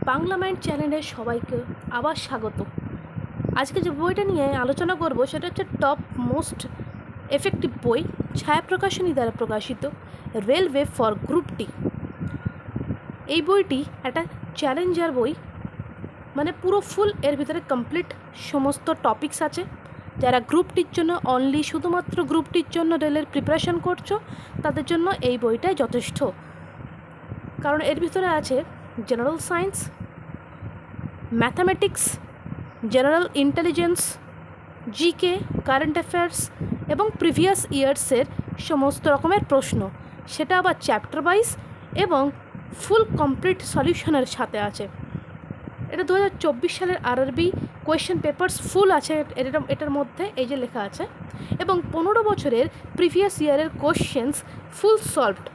Bangla mind চ্যানেলে সবাইকে আবার স্বাগত। আজকে যে বইটা নিয়ে আলোচনা করব সেটা হচ্ছে টপ মোস্ট এফেক্টিভ বই, ছায়া প্রকাশনী দ্বারা প্রকাশিত রেলওয়ে ফর গ্রুপ ডি। এই বইটি একটা চ্যালেঞ্জার বই, মানে পুরো ফুল এর ভিতরে কমপ্লিট সমস্ত টপিকস আছে। যারা গ্রুপ ডির জন্য শুধুমাত্র গ্রুপ ডির জন্য রেলের প্রিপারেশন করছো তাদের জন্য এই বইটাই যথেষ্ট, কারণ এর ভিতরে আছে general science, mathematics, general intelligence, GK, current affairs এবং প্রিভিয়াস ইয়ার্সের সমস্ত রকমের প্রশ্ন, সেটা আবার চ্যাপ্টার ওয়াইজ এবং ফুল কমপ্লিট সলিউশনের সাথে আছে। এটা 2024 সালের আরআরবি কোয়েশ্চেন পেপারস ফুল আছে এটার মধ্যে, এই যে লেখা আছে, এবং 15 বছরের প্রিভিয়াস ইয়ারের কোয়েশ্চেন্স ফুল সলভড,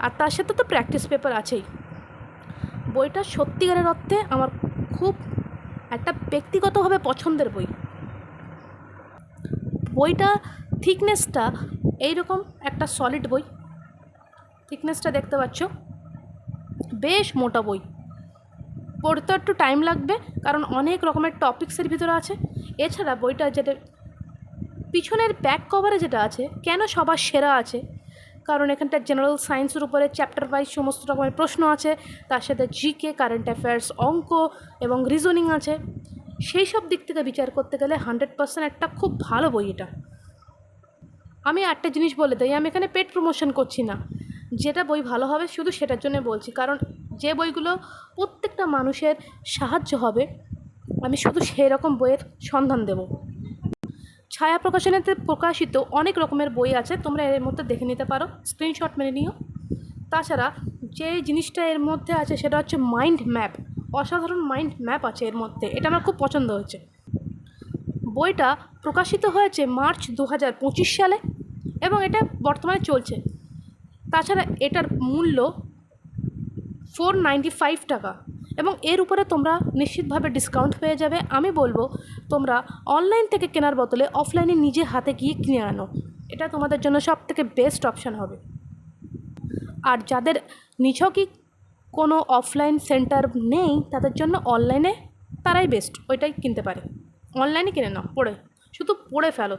আর তার সাথে তো প্র্যাকটিস পেপার আছেই। বইটা সত্যিকারের অর্থে আমার খুব একটা ব্যক্তিগতভাবে পছন্দের বই। বইটা থিকনেসটা এইরকম একটা সলিড বই, থিকনেসটা দেখতে পাচ্ছ, বেশ মোটা বই। পড়তে একটু টাইম লাগবে কারণ অনেক রকমের টপিক্সের ভিতরে আছে। এছাড়া বইটা যেটা পিছনের ব্যাক কভারে যেটা আছে, কেন সবার সেরা আছে, কারণ এখানটা জেনারেল সায়েন্সের উপরে চ্যাপ্টার ওয়াইজ সমস্ত রকমের প্রশ্ন আছে, তার সাথে জিকে, কারেন্ট অ্যাফেয়ার্স, অঙ্ক এবং রিজনিং আছে। সেই সব দিক থেকে বিচার করতে গেলে 100% একটা খুব ভালো বই এটা। আমি একটা জিনিস বলে দিই, আমি এখানে পেড প্রমোশন করছি না, যেটা বই ভালো হবে শুধু সেটার জন্য বলছি, কারণ যে বইগুলো প্রত্যেকটা মানুষের সাহায্য হবে আমি শুধু সেই রকম বইয়ের সন্ধান দেব। ছায়া প্রকাশনীতে প্রকাশিত অনেক রকমের বই আছে, তোমরা এর মধ্যে দেখে নিতে পারো, স্ক্রিনশট মেরে নিও। তাছাড়া যে জিনিসটা এর মধ্যে আছে সেটা হচ্ছে মাইন্ড ম্যাপ, অসাধারণ মাইন্ড ম্যাপ আছে এর মধ্যে, এটা আমার খুব পছন্দ হয়েছে। বইটা প্রকাশিত হয়েছে মার্চ 2025 সালে এবং এটা বর্তমানে চলছে। তাছাড়া এটার মূল্য 495 টাকা এবং এর উপরে তোমরা নিশ্চিতভাবে ডিসকাউন্ট পেয়ে যাবে। আমি বলবো তোমরা অনলাইন থেকে কেনার বদলে অফলাইনে নিজে হাতে গিয়ে কিনে আনো, এটা তোমাদের জন্য সবথেকে বেস্ট অপশান হবে। আর যাদের নিছকই কোনো অফলাইন সেন্টার নেই তাদের জন্য অনলাইনে তারাই বেস্ট, ওইটাই কিনতে পারে। অনলাইনে কিনে নাও, শুধু পড়ে ফেলো,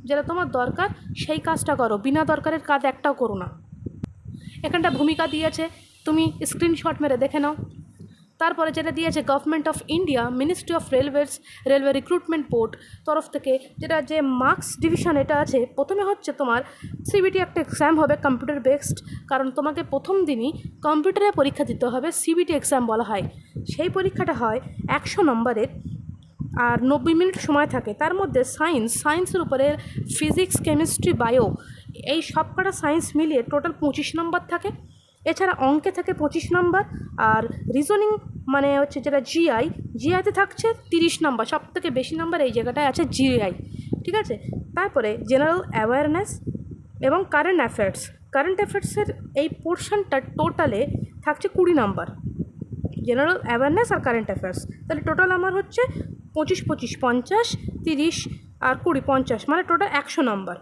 যেটা তোমার দরকার সেই কাজটা করো, বিনা দরকারের কাজ একটাও করো না। এখানটা ভূমিকা দিয়েছে, তুমি স্ক্রিনশট মেরে দেখে নাও। তারপরে যেটা দিয়েছে government of India, ministry of railway recruitment board তরফ থেকে, যেটা যে মার্কস ডিভিশন এটা আছে, প্রথমে হচ্ছে তোমার সিবিটি একটা এক্সাম হবে কম্পিউটার বেসড, কারণ তোমাকে প্রথম দিনই কম্পিউটারে পরীক্ষা দিতে হবে, সিবিটি এক্সাম বলা হয়। সেই পরীক্ষাটা হয় 100 নম্বরের আর 90 মিনিট সময় থাকে। তার মধ্যে সায়েন্সের উপরে ফিজিক্স, কেমিস্ট্রি, বায়ো, এই সবকটা সায়েন্স মিলিয়ে টোটাল 25 নম্বর থাকে। এছাড়া অঙ্কে থাকে 25 নম্বর, আর রিজনিং মানে হচ্ছে যেটা জিআইতে থাকছে 30 নম্বর, সবথেকে বেশি নম্বর এই জায়গাটায় আছে জিআই, ঠিক আছে। তারপরে জেনারেল অ্যাওয়ারনেস এবং কারেন্ট অ্যাফেয়ার্সের এই পোর্শনটা টোটালে থাকছে 20 নম্বর, জেনারেল অ্যাওয়ারনেস আর কারেন্ট অ্যাফেয়ার্স। তাহলে টোটাল আমার হচ্ছে 25 25 50, 30 আর 20 50, মানে টোটাল 100 নম্বর।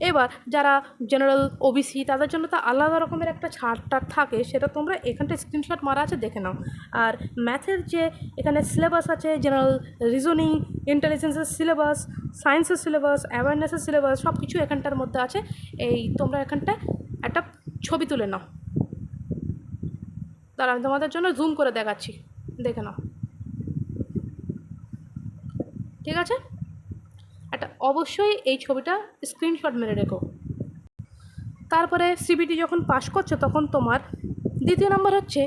এবার যারা জেনারেল ওবিসি তাদের জন্য তো আলাদা রকমের একটা ছাড় থাকে, সেটা তোমরা এখানটা স্ক্রিনশট মারা আছে দেখে নাও। আর ম্যাথের যে এখানে সিলেবাস আছে, জেনারেল রিজনিং, ইন্টেলিজেন্সের সিলেবাস, সায়েন্সের সিলেবাস, অ্যাওয়ারনেসের সিলেবাস, সব কিছু এখানটার মধ্যে আছে। এই তোমরা এখানটা একটা ছবি তুলে নাও, তার আমি তোমাদের জন্য জুম করে দেখাচ্ছি, দেখে নাও, ঠিক আছে। একটা অবশ্যই এই ছবিটা স্ক্রিনশট মেরে রেখো। তারপরে সিবিটি যখন পাস করছো তখন তোমার দ্বিতীয় নম্বর হচ্ছে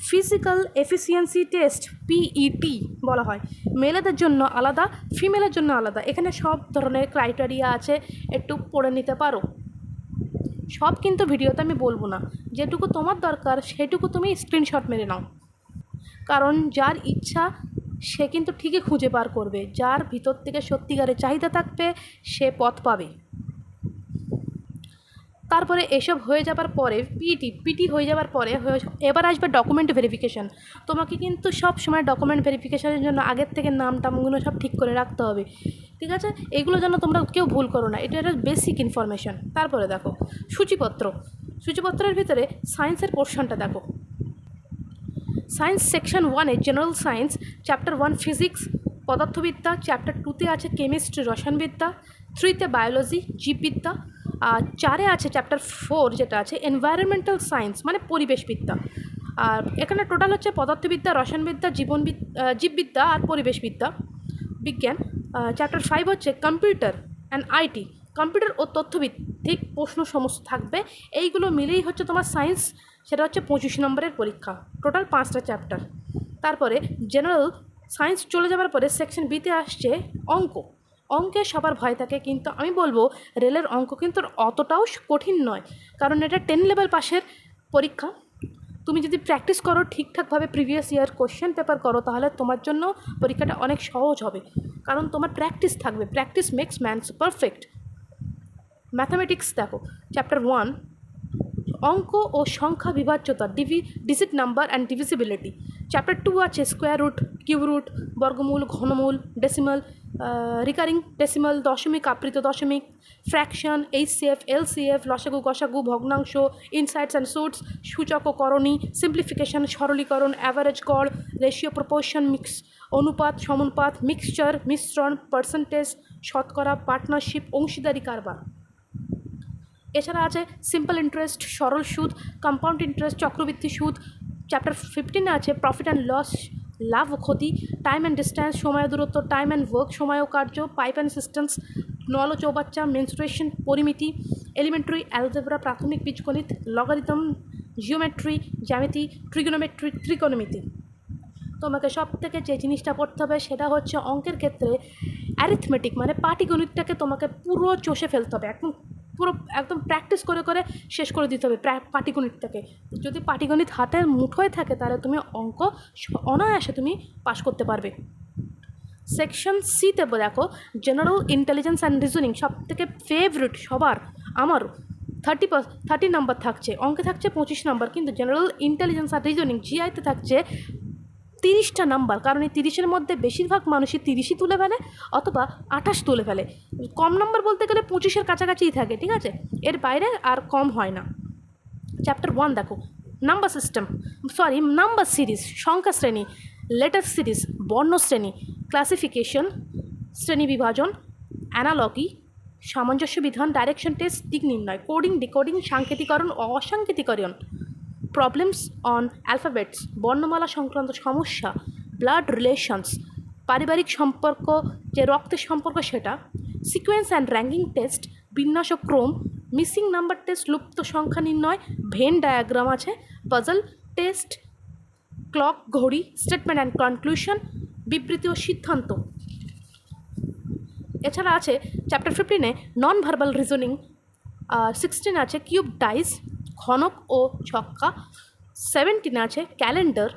ফিজিক্যাল এফিসিয়েন্সি টেস্ট, পিইটি বলা হয়। মেয়েদের জন্য আলাদা, ফিমেলের জন্য আলাদা। এখানে সব ধরনের ক্রাইটেরিয়া আছে, একটু পড়ে নিতে পারো। সব কিন্তু ভিডিওতে আমি বলবো না, যেটুকু তোমার দরকার সেটুকু তুমি স্ক্রিনশট মেরে নাও, কারণ যার ইচ্ছা সে কিন্তু ঠিকই খুঁজে বার করবে, যার ভিতর থেকে সত্যিকারের চাহিদা থাকবে সে পথ পাবে। তারপরে এসব হয়ে যাবার পরে পিটি হয়ে যাবার পরে এবার আসবে ডকুমেন্ট ভেরিফিকেশান। তোমাকে কিন্তু সব সময় ডকুমেন্ট ভেরিফিকেশানের জন্য আগের থেকে নাম টামগুলো সব ঠিক করে রাখতে হবে, ঠিক আছে। এগুলো যেন তোমরা কেউ ভুল করো না, এটা একটা বেসিক ইনফরমেশান। তারপরে দেখো সূচিপত্রের ভিতরে সায়েন্সের পোর্শনটা দেখো। সায়েন্স সেকশন 1-এ জেনারেল সায়েন্স চ্যাপ্টার 1 ফিজিক্স পদার্থবিদ্যা, চ্যাপ্টার 2-তে আছে কেমিস্ট্রি রসায়নবিদ্যা, 3-তে বায়োলজি জীববিদ্যা, আর 4-এ আছে চ্যাপ্টার 4 যেটা আছে এনভায়রনমেন্টাল সায়েন্স মানে পরিবেশবিদ্যা। আর এখানে টোটাল হচ্ছে পদার্থবিদ্যা, রসায়নবিদ্যা, জীববিদ্যা আর পরিবেশবিদ্যা বিজ্ঞান। চ্যাপ্টার 5 হচ্ছে কম্পিউটার অ্যান্ড আইটি, কম্পিউটার ও তথ্যভিত্তিক প্রশ্ন সমস্ত থাকবে। এইগুলো মিলেই হচ্ছে তোমার সায়েন্স, সেটা হচ্ছে 25 নম্বরের পরীক্ষা, টোটাল 5টা চ্যাপ্টার। তারপরে জেনারেল সায়েন্স চলে যাওয়ার পরে সেকশন বিতে আসছে অঙ্ক। অঙ্কে সবার ভয় থাকে, কিন্তু আমি বলবো রেলের অঙ্ক কিন্তু অতটাও কঠিন নয়, কারণ এটা 10 লেভেল পাশের পরীক্ষা। তুমি যদি প্র্যাকটিস করো ঠিকঠাকভাবে, প্রিভিয়াস ইয়ার কোশ্চেন পেপার করো, তাহলে তোমার জন্য পরীক্ষাটা অনেক সহজ হবে, কারণ তোমার প্র্যাকটিস থাকবে। Practice makes man perfect. Mathematics দেখো, চ্যাপ্টার 1 অঙ্ক ও সংখ্যা বিভাজ্যতা, digit number and divisibility. Chapter 2 আছে স্কোয়ার রুট, কিউব রুট, বর্গমূল, ঘনমূল, ডেসিমাল, রিকারিং ডেসিমাল, দশমিক, আবৃত দশমিক, ফ্র্যাকশন, এইচসিএফ, এলসিএফ, লসাগু, গসাগু, ভগ্নাংশ, ইনসাইটস অ্যান্ড সুটস, সূচক ও করণী, সিম্পলিফিকেশন, সরলীকরণ, অ্যাভারেজ গড়, রেশিও, প্রপোর্শন, মিক্স, অনুপাত, সমানুপাত, মিক্সচার, মিশ্রণ, পার্সেন্টেজ, শতকরা, পার্টনারশিপ, অংশীদারি কারবার। এছাড়া আছে সিম্পল ইন্টারেস্ট, সরল সুদ, কম্পাউন্ড ইন্টারেস্ট, চক্রবৃদ্ধি সুদ। চ্যাপ্টার 15-এ আছে প্রফিট অ্যান্ড লস, লাভ ও ক্ষতি, টাইম অ্যান্ড ডিস্ট্যান্স, সময় দূরত্ব, টাইম অ্যান্ড ওয়ার্ক, সময় ও কার্য, পাইপ অ্যান্ড সিস্টেমস, নল ও চৌবাচ্চা, মেনস্ট্রুয়েশন, পরিমিতি, এলিমেন্টারি অ্যালজেব্রা, প্রাথমিক বীজগণিত, লগারিদম, জিওমেট্রি, জ্যামিতি, ট্রিগোনোমেট্রি, ত্রিকোণমিতি। তোমাকে সব থেকে যে জিনিসটা পড়তে হবে সেটা হচ্ছে অঙ্কের ক্ষেত্রে অ্যারিথমেটিক মানে পাটিগণিতটাকে তোমাকে পুরো চষে ফেলতে হবে, একদম প্র্যাকটিস করে করে শেষ করে দিতে হবে পাটিগণিতটাকে। যদি পাটিগণিত হাতের মুঠোয় থাকে তাহলে তুমি অঙ্ক অনায়াসে তুমি পাস করতে পারবে। সেকশন সিতে দেখো জেনারেল ইন্টেলিজেন্স অ্যান্ড রিজনিং, সব থেকে ফেভারিট সবার, আমারও 30 নাম্বার থাকছে, অঙ্কে থাকছে 25 নাম্বার, কিন্তু জেনারেল ইন্টেলিজেন্স আর রিজনিং জিআইতে থাকছে 30টা নাম্বার, কারণ এই 30-এর মধ্যে বেশিরভাগ মানুষই 30ই তুলে ফেলে অথবা 28 তুলে ফেলে। কম নাম্বার বলতে গেলে 25-এর কাছাকাছিই থাকে, ঠিক আছে, এর বাইরে আর কম হয় না। চ্যাপ্টার 1 দেখো নাম্বার সিরিজ, সংখ্যা শ্রেণী, লেটার সিরিজ, বর্ণ শ্রেণী, ক্লাসিফিকেশন, শ্রেণী বিভাজন, অ্যানালগি, সামঞ্জস্য বিধান, ডাইরেকশন টেস্ট, দিক নির্ণয়, কোডিং, ডিকোডিং, সাংকেতিকরণ ও অসাংকেতিকরণ, প্রবলেমস অন অ্যালফাবেটস, বর্ণমালা সংক্রান্ত সমস্যা, ব্লাড রিলেশনস, পারিবারিক সম্পর্ক, যে রক্তের সম্পর্ক সেটা, সিকোয়েন্স অ্যান্ড র্যাঙ্কিং টেস্ট, বিন্যাস ও ক্রম, মিসিং নাম্বার টেস্ট, লুপ্ত সংখ্যা নির্ণয়, ভেন ডায়াগ্রাম আছে, পাজল টেস্ট, ক্লক, ঘড়ি, স্টেটমেন্ট অ্যান্ড কনক্লুশন, বিবৃতি ও সিদ্ধান্ত। এছাড়া আছে চ্যাপ্টার 15-এ নন ভার্বাল রিজনিং, 16 আছে কিউব ডাইস, ঘনক ও ছক্কা, 17 আছে ক্যালেন্ডার,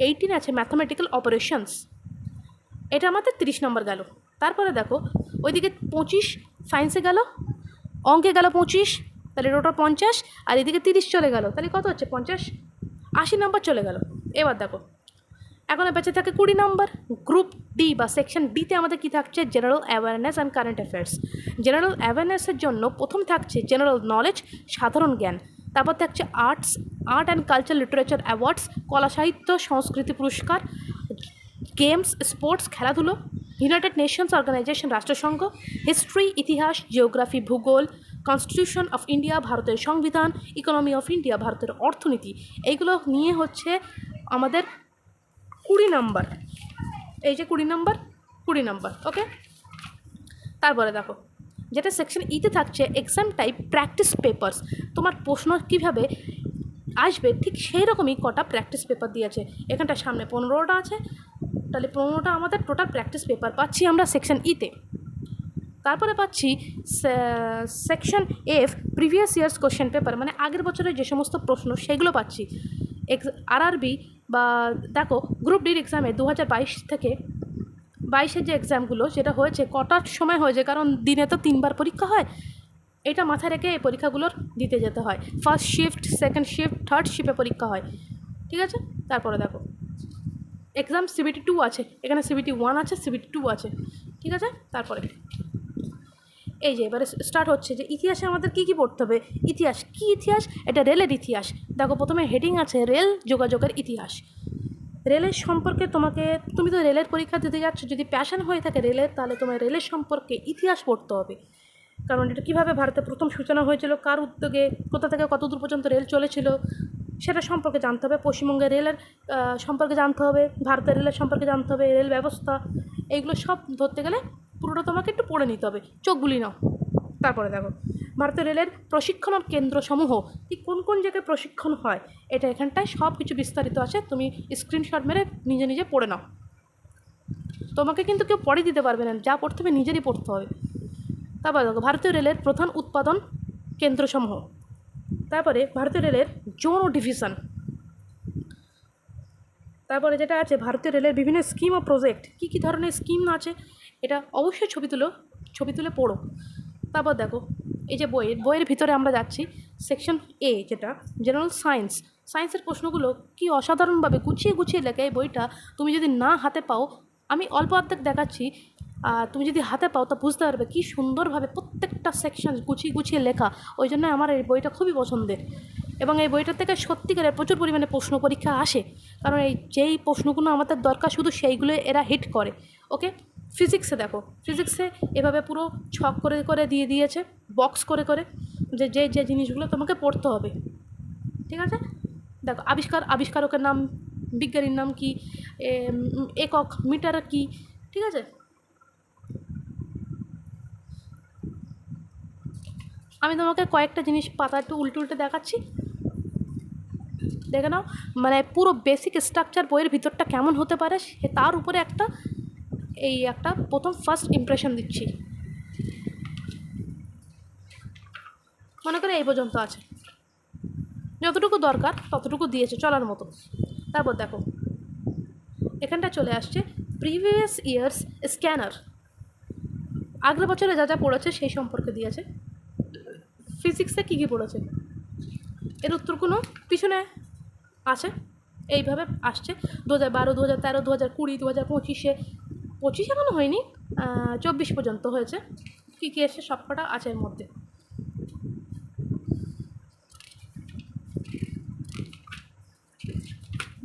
18 আছে ম্যাথামেটিক্যাল অপারেশনস। এটা আমাদের 30 নম্বর গেল। তারপরে দেখো ওইদিকে 25 সায়েন্সে গেল, অঙ্কে গেল 25, তাহলে টোটাল 50, আর এদিকে 30 চলে গেল, তাহলে কত হচ্ছে 50, 80 নম্বর চলে গেল। এবার দেখো এখন বেঁচে থাকে 20 নম্বর। গ্রুপ ডি বা সেকশন ডিতে আমাদের কী থাকছে, general awareness and current affairs. General অ্যাওয়ারনেসের জন্য প্রথম থাকছে জেনারেল নলেজ, সাধারণ জ্ঞান। তারপর থাকছে art and culture literature awards, কলা সাহিত্য সংস্কৃতি পুরস্কার, গেমস স্পোর্টস খেলাধুলো, ইউনাইটেড নেশনস অর্গানাইজেশন রাষ্ট্রসংঘ, হিস্ট্রি ইতিহাস, জিওগ্রাফি ভূগোল, কনস্টিটিউশন অফ ইন্ডিয়া ভারতের সংবিধান, ইকোনমি অফ ইন্ডিয়া ভারতের অর্থনীতি। এইগুলো নিয়ে হচ্ছে আমাদের 20 নাম্বার, এই যে 20 নাম্বার ওকে। তারপরে দেখো যেটা সেকশন ইতে থাকছে এক্সাম টাইপ প্র্যাকটিস পেপারস, তোমার প্রশ্ন কীভাবে আসবে ঠিক সেই রকমই কটা প্র্যাকটিস পেপার দিয়েছে। এখানটা সামনে 15টা আছে, তাহলে 15টা আমাদের টোটাল প্র্যাকটিস পেপার পাচ্ছি আমরা সেকশন ইতে। তারপরে পাচ্ছি section F previous years question paper, মানে আগের বছরের যে সমস্ত প্রশ্ন সেগুলো পাচ্ছি। আরআরবি বা দেখো গ্রুপ ডির এক্সামে 2022 থেকে 22-এর যে এক্সামগুলো সেটা হয়েছে কটার সময় হয়েছে, কারণ দিনে তো 3বার পরীক্ষা হয়, এটা মাথায় রেখে এই পরীক্ষাগুলোর দিতে যেতে হয়। First shift, second shift, third শিফটে পরীক্ষা হয়, ঠিক আছে। তারপরে দেখো এক্সাম CBT 2 আছে, এখানে CBT 1 আছে, CBT 2 আছে, ঠিক আছে। তারপরে এই যে এবারে স্টার্ট হচ্ছে যে ইতিহাসে আমাদের কী কী পড়তে হবে। ইতিহাস কী ইতিহাস? এটা রেলের ইতিহাস। দেখো প্রথমে হেডিং আছে রেল যোগাযোগের ইতিহাস। রেলের সম্পর্কে তুমি তো রেলের পরীক্ষা দিতে যাচ্ছ, যদি প্যাশন হয়ে থাকে রেলের, তাহলে তোমার রেলের সম্পর্কে ইতিহাস পড়তে হবে। কারণ এটা কীভাবে ভারতে প্রথম সূচনা হয়েছিল, কার উদ্যোগে, কোথা থেকে কত দূর পর্যন্ত রেল চলেছিল, সেটা সম্পর্কে জানতে হবে। পশ্চিমবঙ্গের রেলের সম্পর্কে জানতে হবে, ভারতের রেলের সম্পর্কে জানতে হবে, রেল ব্যবস্থা, এইগুলো সব ধরতে গেলে পুরোটা তোমাকে একটু পড়ে নিতে হবে, চোখ বুলি নাও। তারপরে দেখো ভারতীয় রেলের প্রশিক্ষণ কেন্দ্রসমূহ, ঠিক কোন কোন জায়গায় প্রশিক্ষণ হয়, এটা এখানটায় সব কিছু বিস্তারিত আছে। তুমি স্ক্রিনশট মেরে নিজে নিজে পড়ে নাও। তোমাকে কিন্তু কেউ পড়ে দিতে পারবে না, যা পড়তে হবে নিজেরই পড়তে হবে। তারপরে দেখো ভারতীয় রেলের প্রধান উৎপাদন কেন্দ্রসমূহ। তারপরে ভারতীয় রেলের জোন ও ডিভিশন। তারপরে যেটা আছে ভারতীয় রেলের বিভিন্ন স্কিম ও প্রজেক্ট, কী কী ধরনের স্কিম আছে, এটা অবশ্যই ছবি তুলে পড়ো। তারপর দেখো এই যে বইয়ের ভিতরে আমরা যাচ্ছি, সেকশন এ যেটা জেনারেল সায়েন্সের প্রশ্নগুলো কি অসাধারণভাবে গুছিয়ে গুছিয়ে লেখা। এই বইটা তুমি যদি না হাতে পাও, আমি অল্প অর্ধেক দেখাচ্ছি, তুমি যদি হাতে পাও তা বুঝতে পারবে কী সুন্দরভাবে প্রত্যেকটা সেকশন গুছিয়ে গুছিয়ে লেখা। ওই জন্য আমার এই বইটা খুবই পছন্দের, এবং এই বইটার থেকে সত্যিকারের প্রচুর পরিমাণে প্রশ্ন পরীক্ষা আসে। কারণ যেই প্রশ্নগুলো আমাদের দরকার শুধু সেইগুলো এরা হিট করে। ওকে, ফিজিক্সে দেখো, ফিজিক্সে এভাবে পুরো ছক করে করে দিয়ে দিয়েছে, বক্স করে করে, যে যে যে জিনিসগুলো তোমাকে পড়তে হবে। ঠিক আছে, দেখো আবিষ্কারকের নাম, বিজ্ঞানীর নাম কি, একক মিটার কি। ঠিক আছে, আমি তোমাকে কয়েকটা জিনিস পাতা একটু উল্টে দেখাচ্ছি, দেখে নাও। মানে পুরো বেসিক স্ট্রাকচার বইয়ের ভিতরটা কেমন হতে পারে তার উপরে একটা প্রথম ফার্স্ট ইমপ্রেশন দিচ্ছি। মনে করে এই পর্যন্ত আছে, যতটুকু দরকার ততটুকু দিয়েছে চলার মতো। তারপর দেখো এখানটা চলে আসছে প্রিভিয়াস ইয়ার্স স্ক্যানার, আগের বছরে যা যা পড়েছে সেই সম্পর্কে দিয়েছে। ফিজিক্সে কী কী পড়েছে এর উত্তরগুলো পিছনে আছে, এইভাবে আসছে 2012, 2013, 2020, 2025, 25 এখনও হয়নি, 24 পর্যন্ত হয়েছে। কী কী এসে সবকটা আছে এর মধ্যে।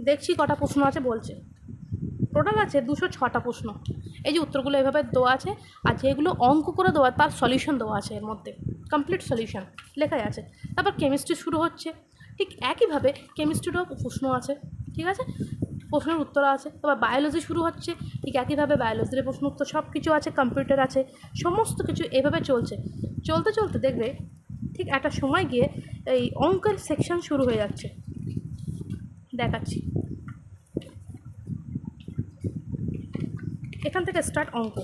দেখছি কটা প্রশ্ন আছে বলছে, টোটাল আছে 206টা প্রশ্ন। এই যে উত্তরগুলো এভাবে দেওয়া আছে, আর যেগুলো অঙ্ক করে দেওয়া তার সলিউশন দেওয়া আছে এর মধ্যে, কমপ্লিট সলিউশন লেখাই আছে। তারপর কেমিস্ট্রি শুরু হচ্ছে, ঠিক একইভাবে কেমিস্ট্রিরও প্রশ্ন আছে। ঠিক আছে, প্রশ্নের উত্তর আছে। তারপর বায়োলজি শুরু হচ্ছে, ঠিক একইভাবে বায়োলজির প্রশ্ন উত্তর সব কিছু আছে, কম্পিউটার আছে, সমস্ত কিছু এভাবে চলছে। চলতে চলতে দেখবে ঠিক একটা সময় গিয়ে এই অঙ্কের সেকশন শুরু হয়ে যাচ্ছে, দেখাচ্ছি। এখান থেকে স্টার্ট অঙ্ক,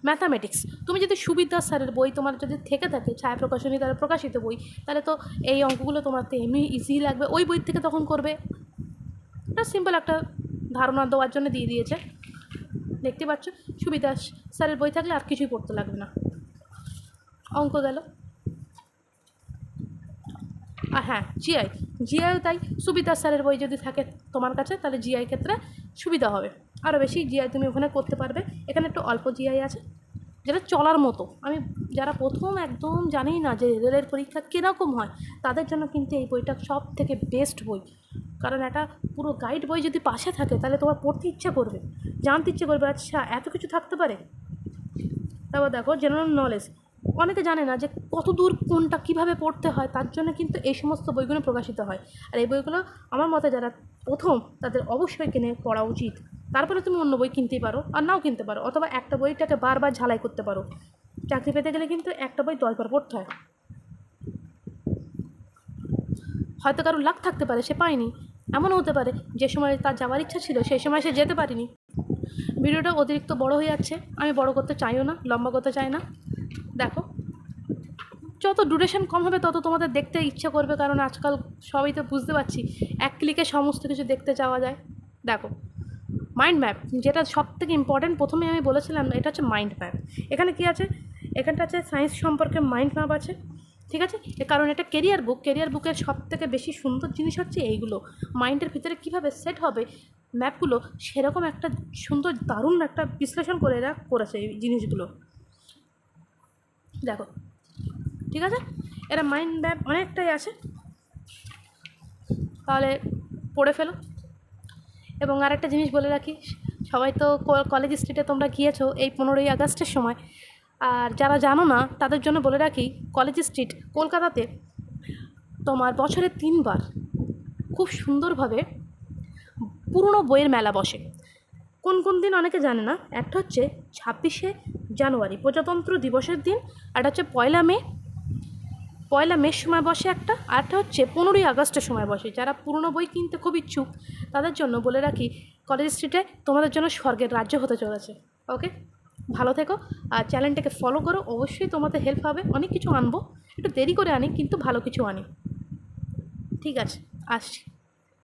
ম্যাথামেটিক্স। তুমি যদি সুবিদ্যা স্যারের বই তোমার যদি থেকে থাকে, ছায়া প্রকাশনী দ্বারা প্রকাশিত বই, তাহলে তো এই অঙ্কগুলো তোমার তো এমনি ইজি লাগবে, ওই বই থেকে তখন করবে। এটা সিম্পল একটা ধারণা দেওয়ার জন্য দিয়ে দিয়েছে, দেখতে পাচ্ছ। সুবিধা স্যারের বই থাকলে আর কিছুই পড়তে লাগবে না। অঙ্ক গেল। আর হ্যাঁ, জিআইও তাই। সুবিধা স্যারের বই যদি থাকে তোমার কাছে, তাহলে জিআই ক্ষেত্রে সুবিধা হবে, আরও বেশি জিআই তুমি ওখানে করতে পারবে। এখানে একটু অল্প জিআই আছে, যেটা চলার মতো। আমি যারা প্রথম একদম জানি না যে রেলের পরীক্ষা কীরকম হয়, তাদের জন্য কিন্তু এই বইটা সব থেকে বেস্ট বই। কারণ একটা পুরো গাইড বই যদি পাশে থাকে, তাহলে তোমার পড়তে ইচ্ছা করবে, জানতে ইচ্ছে করবে, আচ্ছা এত কিছু থাকতে পারে। তারপর দেখো জেনারেল নলেজ, অনেকে জানে না যে কত দূর কোনটা কীভাবে পড়তে হয়, তার জন্য কিন্তু এই সমস্ত বইগুলো প্রকাশিত হয়। আর এই বইগুলো আমার মতে যারা প্রথম, তাদের অবশ্যই কিনে পড়া উচিত। তারপরে তুমি অন্য বই কিনতেই পারো, আর নাও কিনতে পারো, অথবা একটা বইটাকে বারবার ঝালাই করতে পারো। চাকরি পেতে গেলে কিন্তু একটা বই 10 বার পড়তে হয়। হয়তো কারো লাক থাকতে পারে, সে পায়নি, এমনও হতে পারে যে সময় তার যাওয়ার ইচ্ছা ছিল সেই সময় সে যেতে পারেনি। ভিডিওটা অতিরিক্ত বড় হয়ে যাচ্ছে, আমি বড় করতে চাইও না, লম্বা করতে চাই না। দেখো যত ডিউরেশন কম হবে তত তোমাদের দেখতে ইচ্ছা করবে, কারণ আজকাল সবই তো বুঝতে পারছি, এক ক্লিকে সমস্ত কিছু দেখতে চাওয়া যায়। দেখো মাইন্ড ম্যাপ, যেটা সব থেকে ইম্পর্টেন্ট, প্রথমে আমি বলেছিলাম এটা হচ্ছে মাইন্ড ম্যাপ। এখানে কি আছে, এখানটা আছে সায়েন্স সম্পর্কে মাইন্ড ম্যাপ আছে। ঠিক আছে, কারণ এটা কেরিয়ার বুকের সব থেকে বেশি সুন্দর জিনিস হচ্ছে এইগুলো, মাইন্ডের ভিতরে কীভাবে সেট হবে ম্যাপগুলো, সেরকম একটা সুন্দর দারুণ একটা বিশ্লেষণ করে এরা করেছে এই জিনিসগুলো। দেখো, ঠিক আছে, এরা মাইন্ড ম্যাপ অনেকটাই আছে, তাহলে পড়ে ফেলো। এবং আরেকটা জিনিস বলে রাখি, সবাই তো কলেজ স্ট্রিটে তোমরা গিয়েছো এই 15ই আগস্টের সময়, আর যারা জানো না তাদের জন্য বলে রাখি, কলেজ স্ট্রিট কলকাতাতে তোমার বছরে 3বার খুব সুন্দরভাবে পুরনো বইয়ের মেলা বসে। কোন কোন দিন অনেকে জানে না, একটা হচ্ছে 26শে জানুয়ারি প্রজাতন্ত্র দিবসের দিন, আর হচ্ছে পয়লা মের সময় বসে একটা, আরটা হচ্ছে 15ই আগস্টের সময় বসে। যারা পুরনো বই কিনতে খুব ইচ্ছুক তাদের জন্য বলে রাখি, কলেজ স্ট্রিটে তোমাদের জন্য স্বর্গের রাজ্য হতে চলেছে। ওকে, ভালো থেকো, আর চ্যানেলটাকে ফলো করো, অবশ্যই তোমাদের হেল্প হবে। অনেক কিছু আনবো, একটু দেরি করে আনি কিন্তু ভালো কিছু আনি। ঠিক আছে, আসছি।